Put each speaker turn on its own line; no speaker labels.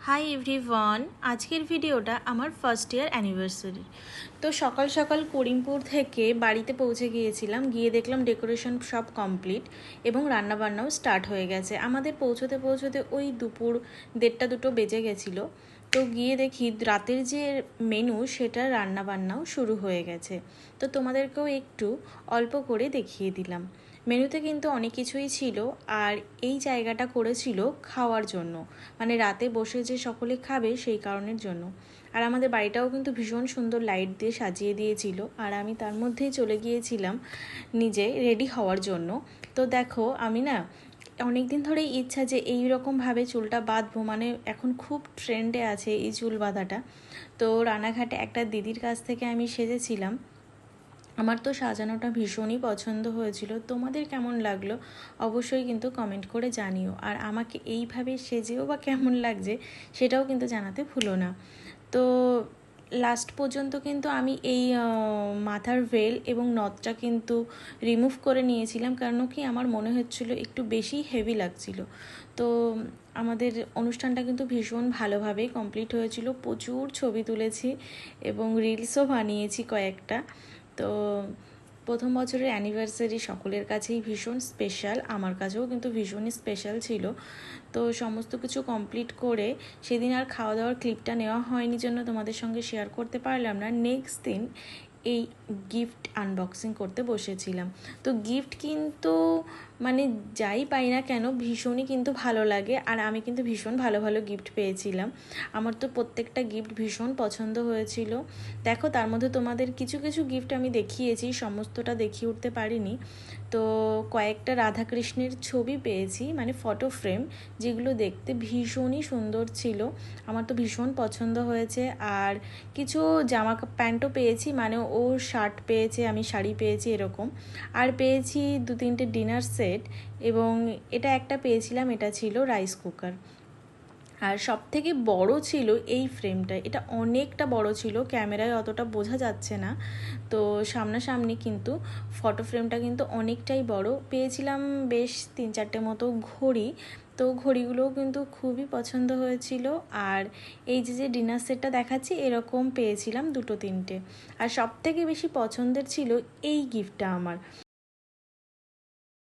Hi everyone, আজকের ভিডিওটা আমার ফার্স্ট ইয়ার অ্যানিভার্সারি। তো সকাল সকাল করিমপুর থেকে বাড়িতে পৌঁছে গিয়েছিলাম, গিয়ে দেখলাম ডেকোরেশন সব কমপ্লিট এবং রান্নাবান্নাও স্টার্ট হয়ে গেছে। আমাদের পৌঁছতে পৌঁছতে ওই দুপুর 1:30-2 বেজে গেছিলো। তো গিয়ে দেখি রাতের যে মেনু সেটা রান্নাবান্নাও শুরু হয়ে গেছে। তো তোমাদেরকেও একটু অল্প করে দেখিয়ে দিলাম। মেনুতে কিন্তু অনেক কিছুই ছিল, আর এই জায়গাটা করেছিল খাওয়ার জন্য, মানে রাতে বসে যে সকলে খাবে সেই কারণের জন্য। আর আমাদের বাড়িটাও কিন্তু ভীষণ সুন্দর লাইট দিয়ে সাজিয়ে দিয়েছিল, আর আমি তার মধ্যেই চলে গিয়েছিলাম নিজে রেডি হওয়ার জন্য। তো দেখো, আমি না অনেক দিন ধরেই ইচ্ছা যে এই রকমভাবে চুলটা বাঁধবো, মানে এখন খুব ট্রেন্ডে আছে এই চুল বাঁধাটা। তো রানাঘাটে একটা দিদির কাছ থেকে আমি সেজেছিলাম। আমার তো সাজানোটা ভীষণই পছন্দ হয়েছিল। তোমাদের কেমন লাগলো অবশ্যই কিন্তু কমেন্ট করে জানিও, আর আমাকে এইভাবে সেজেও বা কেমন লাগছে সেটাও কিন্তু জানাতে ভুলো না। তো লাস্ট পর্যন্ত কিন্তু আমি এই মাথার ভেল এবং নথটা কিন্তু রিমুভ করে নিয়েছিলাম, কারণ কি আমার মনে হচ্ছিল একটু বেশি হেভি লাগছিল। তো আমাদের অনুষ্ঠানটা কিন্তু ভীষণ ভালোভাবেই কমপ্লিট হয়েছিল। প্রচুর ছবি তুলেছি এবং রিলসও বানিয়েছি কয়েকটা। তো প্রথম বছরের অ্যানিভার্সারি সকলের কাছেই ভীষণ স্পেশাল, আমার কাছেও কিন্তু ভীষণই স্পেশাল ছিল। তো সমস্ত কিছু কমপ্লিট করে সেদিন আর খাওয়া দাওয়ার ক্লিপটা নেওয়া হয়নি জন্য তোমাদের সঙ্গে শেয়ার করতে পারলাম না। নেক্সট দিন এই গিফট আনবক্সিং করতে বসেছিলাম। তো গিফট কিন্তু মানে যাই পাই না কেন ভীষণই কিন্তু ভালো লাগে, আর আমি কিন্তু ভীষণ ভালো ভালো গিফট পেয়েছিলাম। আমার তো প্রত্যেকটা গিফট ভীষণ পছন্দ হয়েছিল। দেখো, তার মধ্যে তোমাদের কিছু কিছু গিফট আমি দেখিয়েছি, সমস্তটা দেখিয়ে উঠতে পারিনি। তো কয়েকটা রাধাকৃষ্ণের ছবি পেয়েছি, মানে ফটো ফ্রেম, যেগুলো দেখতে ভীষণই সুন্দর ছিল। আমার তো ভীষণ পছন্দ হয়েছে। আর কিছু জামা প্যান্টও পেয়েছি, মানে ও শার্ট পেয়েছে, আমি শাড়ি পেয়েছি এরকম। আর পেয়েছি 2-3টে ডিনার সেট, এবং এটা একটা পেয়েছিলাম, এটা ছিল রাইস কুকার। আর সব থেকে বড় ছিল এই ফ্রেমটা, এটা অনেকটা বড় ছিল, ক্যামেরায় অতটা বোঝা যাচ্ছে না। তো সামনাসামনি কিন্তু ফটো ফ্রেমটা কিন্তু অনেকটাই বড় পেয়েছিলাম। বেশ 3-4টে মতো ঘড়ি, তো ঘড়িগুলোও কিন্তু খুবই পছন্দ হয়েছিল। আর এই যে ডিনার সেটটা দেখাচ্ছি এরকম পেয়েছিলাম 2-3টে। আর সব থেকে বেশি পছন্দের ছিল এই গিফটটা আমার।